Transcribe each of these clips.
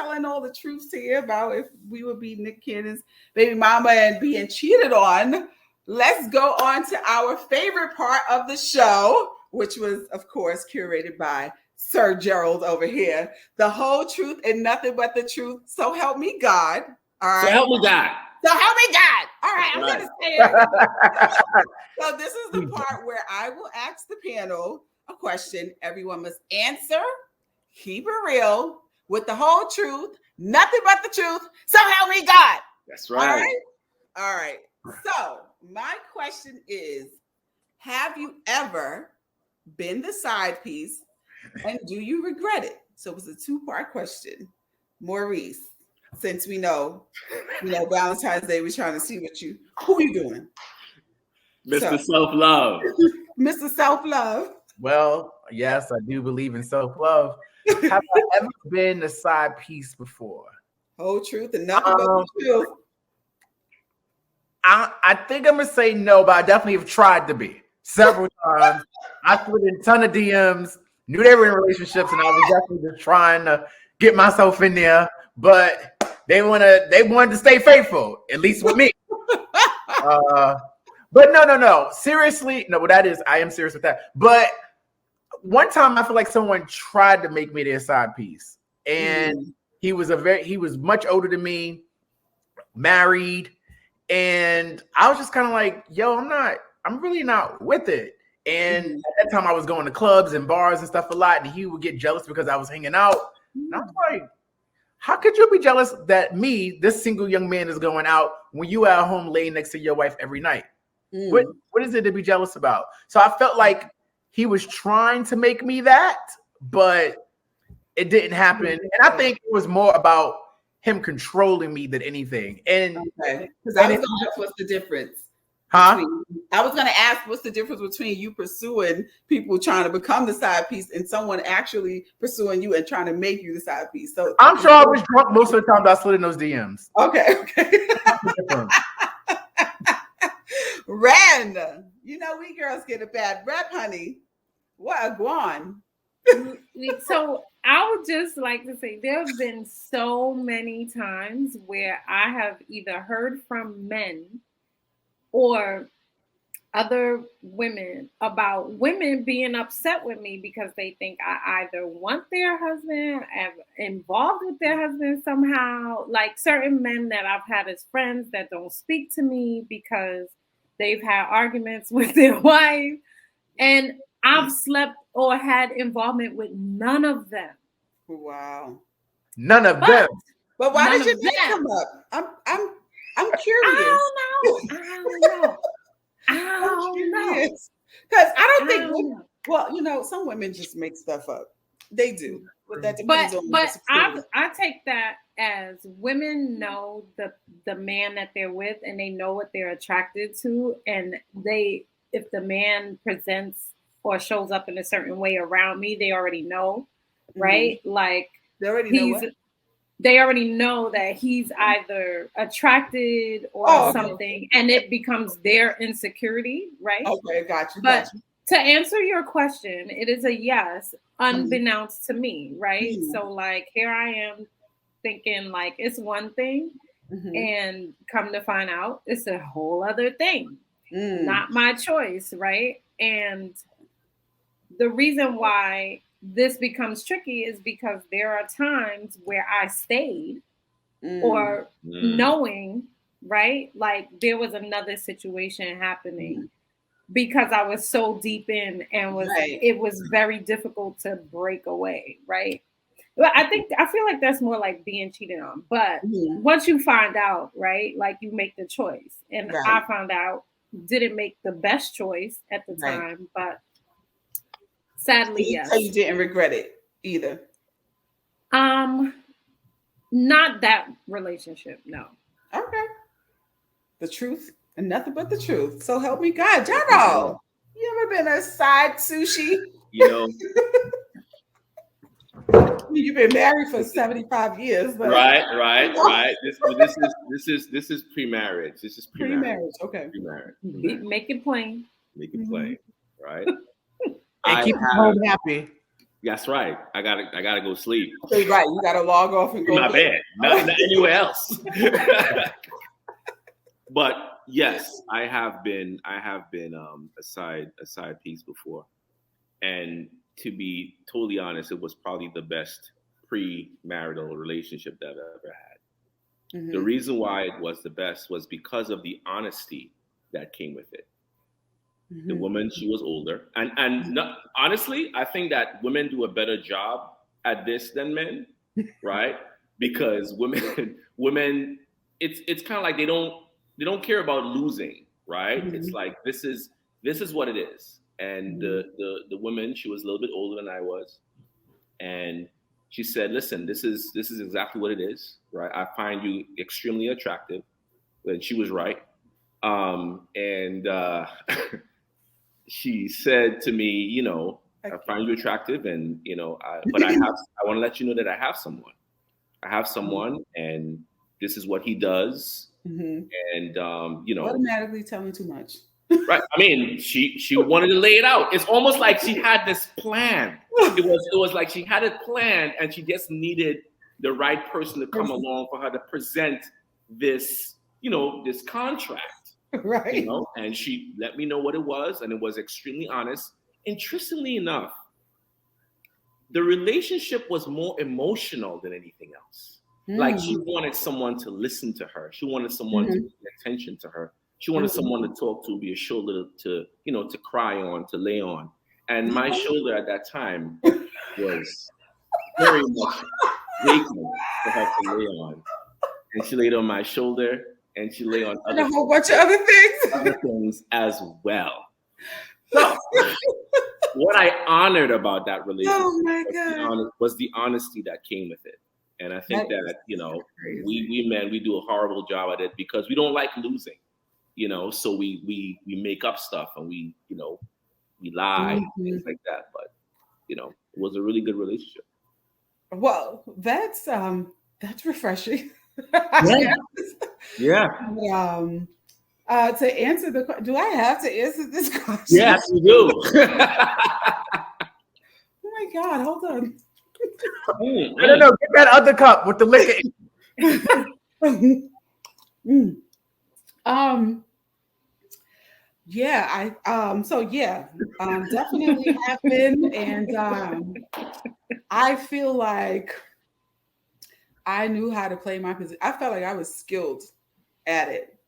telling all the truths here about if we would be Nick Cannon's baby mama and being cheated on, let's go on to our favorite part of the show, which was, of course, curated by Sir Gerald over here. The whole truth and nothing but the truth. So help me God. All right. So help me God. So help me God. All right, I'm going to say it. So this is the part where I will ask the panel a question. Everyone must answer, keep it real, with the whole truth, nothing but the truth. So help me God. That's right. All right. So my question is, have you ever been the side piece and do you regret it? So it was a two-part question. Maurice, since we know Valentine's Day, we're trying to see who are you doing? Mr. Self-Love. Mr. Self-Love. Well, yes, I do believe in self-love. Have I ever been the side piece before? Whole truth and nothing but the truth. I think I'm gonna say no, but I definitely have tried to be several times. I slid in a ton of DMs, knew they were in relationships, and I was definitely just trying to get myself in there. But they wanted to stay faithful, at least with me. But no. Seriously, no. What that is, I am serious with that. But one time, I feel like someone tried to make me their side piece, and he was much older than me, married. And I was just kind of like, yo, I'm really not with it. And at that time I was going to clubs and bars and stuff a lot. And he would get jealous because I was hanging out. And I was like, how could you be jealous that me, this single young man, is going out when you at home laying next to your wife every night? What is it to be jealous about? So I felt like he was trying to make me that, but it didn't happen. And I think it was more about him controlling me than anything. And because I was going to ask what's the difference. I was going to ask what's the difference between you pursuing people trying to become the side piece and someone actually pursuing you and trying to make you the side piece. So I'm sure I was drunk most of the time that I slid in those DMs. Okay. Ren, we girls get a bad rep, honey. What a guan. So I would just like to say there have been so many times where I have either heard from men or other women about women being upset with me because they think I either want their husband, am involved with their husband somehow, like certain men that I've had as friends that don't speak to me because they've had arguments with their wife. And I've slept or had involvement with none of them. Wow. None of them. But why did your name come up? I'm curious. I don't know. Because I don't think some women just make stuff up. They do. But that depends on I take that as women know the man that they're with and they know what they're attracted to, and if the man presents or shows up in a certain way around me, they already know, right? Like they already know what? They already know that he's either attracted or something, and it becomes their insecurity, right? Okay, gotcha. But to answer your question, it is a yes, unbeknownst to me, right? So like here I am thinking like it's one thing, and come to find out it's a whole other thing. Not my choice, right? And the reason why this becomes tricky is because there are times where I stayed or knowing, right? Like there was another situation happening because I was so deep in and it was very difficult to break away, right? But I feel like that's more like being cheated on. But once you find out, right, like you make the choice. And I found out, didn't make the best choice at the time, but sadly, yes. So you didn't regret it either? Not that relationship, no. Okay. The truth and nothing but the truth. So help me God. Gerald, you ever been a side sushi? You've been married for 75 years. But... Right. This is pre-marriage. This is pre-marriage. Okay. Pre-marriage. Make it plain. Make it plain. Right. And keep home happy. That's right. I gotta go sleep. Right, you gotta log off and go in my bed, not anywhere else. But yes, I have been a side piece before, and to be totally honest, it was probably the best pre-marital relationship that I've ever had. Mm-hmm. The reason why it was the best was because of the honesty that came with it. Mm-hmm. The woman, she was older, and not, honestly, I think that women do a better job at this than men, right? Because women, it's kind of like they don't care about losing, right? Mm-hmm. It's like this is what it is. And the woman, she was a little bit older than I was, and she said, "Listen, this is exactly what it is, right? I find you extremely attractive," and she was right. She said to me, "You know, I find you attractive, and you know, but I want to let you know that I have someone. I have someone, and this is what he does." Mm-hmm. And you know, automatically telling too much. Right. I mean, she wanted to lay it out. It's almost like she had this plan. It was like she had it planned, and she just needed the right person to come along for her to present this, you know, this contract. Right. You know, and she let me know what it was, and it was extremely honest. Interestingly enough, the relationship was more emotional than anything else. Like she wanted someone to listen to her. She wanted someone to pay attention to her. She wanted someone to talk to, be a shoulder to, you know, to cry on, to lay on. And my shoulder at that time was very much vacant for her to lay on. And she laid on my shoulder, and she lay on a whole bunch of other things as well. So what I honored about that relationship was the honesty that came with it. And I think that, you know, we men, we do a horrible job at it because we don't like losing, you know, so we make up stuff, and we, you know, we lie, things like that. But, you know, it was a really good relationship. Well, that's refreshing. Yeah. To answer the question, do I have to answer this question? Yes, you do. Oh my God, hold on. No, get that other cup with the liquor. Yeah, definitely happened, and I feel like I knew how to play my position. I felt like I was skilled at it,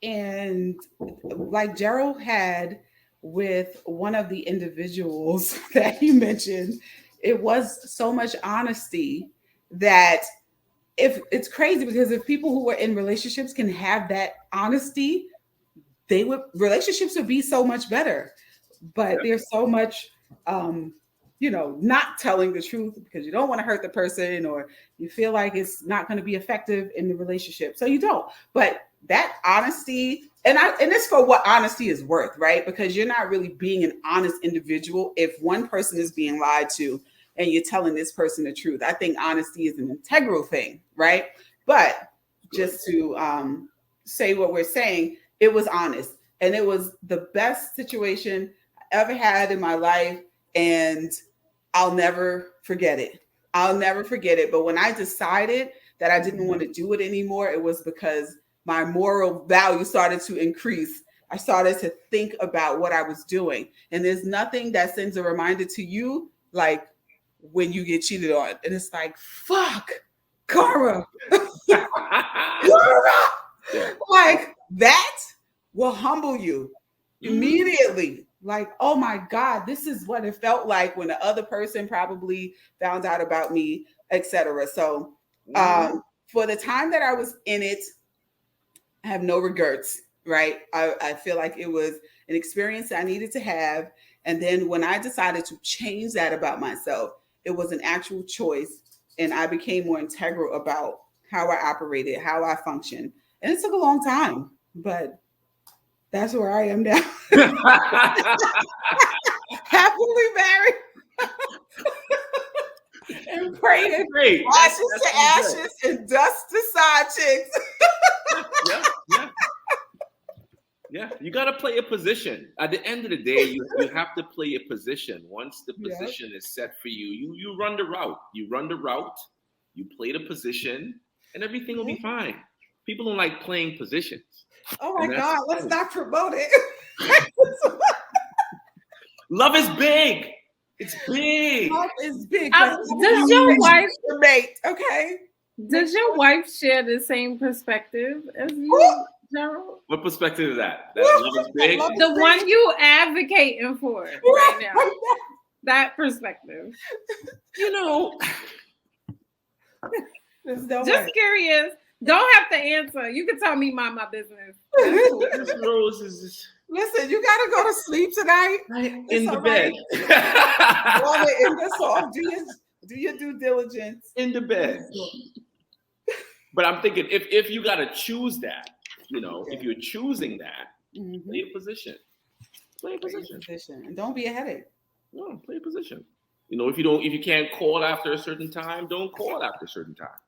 and like Gerald had with one of the individuals that you mentioned, it was so much honesty that if it's crazy, because if people who are in relationships can have that honesty, relationships would be so much better. But there's so much, you know, not telling the truth because you don't want to hurt the person, or you feel like it's not going to be effective in the relationship. So you don't. But that honesty, and it's for what honesty is worth, right? Because you're not really being an honest individual if one person is being lied to and you're telling this person the truth. I think honesty is an integral thing, right? But just to say what we're saying, it was honest, and it was the best situation I ever had in my life, and I'll never forget it. I'll never forget it. But when I decided that I didn't want to do it anymore, it was because my moral value started to increase. I started to think about what I was doing. And there's nothing that sends a reminder to you like when you get cheated on. And it's like, fuck, karma. Like that will humble you immediately. Like, oh my God, this is what it felt like when the other person probably found out about me, etc. So for the time that I was in it, I have no regrets, right? I feel like it was an experience I needed to have. And then when I decided to change that about myself, it was an actual choice. And I became more integral about how I operated, how I functioned. And it took a long time, but that's where I am now. Happily married. And praying. Ashes to ashes and dust to side chicks. Yeah, you got to play a position. At the end of the day, you have to play a position. Once the position is set for you, you run the route. You run the route, you play the position, and everything will be fine. People don't like playing positions. Oh my God, let's not promote it. Love is big. It's big. Love is big. Does your wife, okay? Does your wife share the same perspective as you, Gerald? What perspective is that? That love is big? The one you advocating for right now. That perspective. You know, just curious. Don't have to answer. You can tell me mind my business. Miss Rose is listen, you gotta go to sleep tonight. In the bed. Do your due diligence. In the bed. But I'm thinking if you gotta choose that, if you're choosing that, play a position. Play a position. And don't be a headache. No, play a position. If you can't call after a certain time, don't call after a certain time.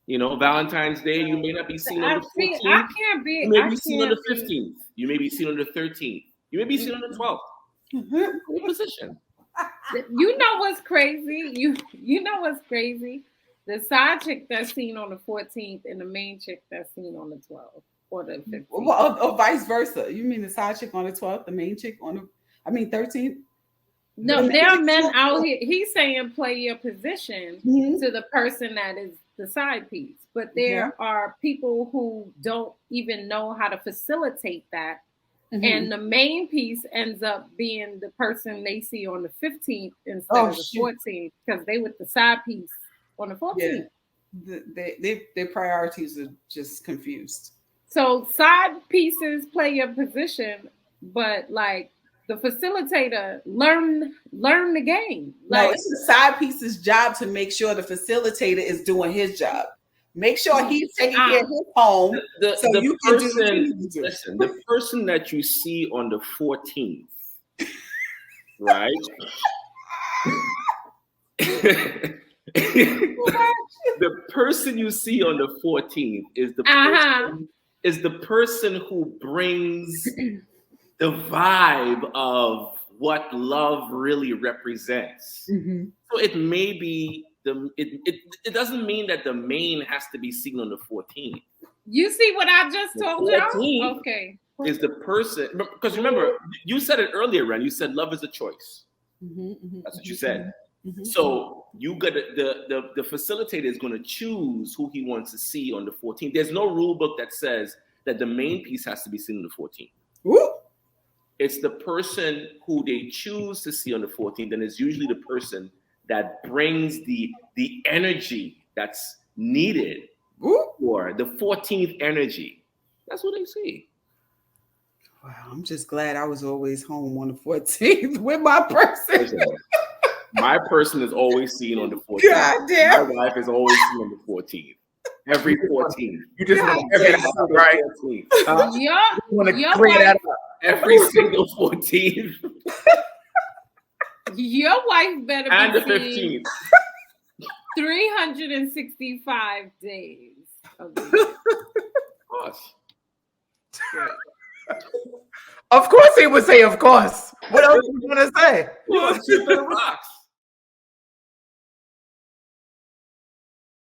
Valentine's Day, you may not be seen on the 14th. You may be seen on the 15th. You may be seen on the 13th. You may be seen on the 12th. Play a position. You know what's crazy? You know what's crazy? The side chick that's seen on the 14th and the main chick that's seen on the 12th or the 15th. Or vice versa. You mean the side chick on the 12th, the main chick on the 13th? No, there are men out here. He's saying play your position to the person that is the side piece. But there are people who don't even know how to facilitate that. And the main piece ends up being the person they see on the 15th instead of the 14th because they with the side piece on the 14th. Yeah. Their priorities are just confused. So side pieces play your position, but like the facilitator learn the game. Like, no, it's the side piece's job to make sure the facilitator is doing his job. Make sure he's taking care of his home. Listen, the person that you see on the 14th, right? The person you see on the 14th is the person who brings the vibe of what love really represents. So it may be it doesn't mean that the main has to be seen on the 14th. You see what I just told you? Okay. Is the person, because remember, you said it earlier, Ren. You said love is a choice. That's what you said. So you got the facilitator is going to choose who he wants to see on the 14th. There's no rule book that says that the main piece has to be seen on the 14th. Ooh. It's the person who they choose to see on the 14th, and it's usually the person that brings the energy that's needed for the 14th energy. That's what they see. Wow, I'm just glad I was always home on the 14th with my person. My person is always seen on the 14th. God damn. My wife is always seen on the 14th. Every 14th. You just want to get it out, right? You want to clear that up. Every single 14th. Your wife better and be the 15th. 365 days of the year. Of course he would say, of course. What else are you going to say? Well, she's in the box.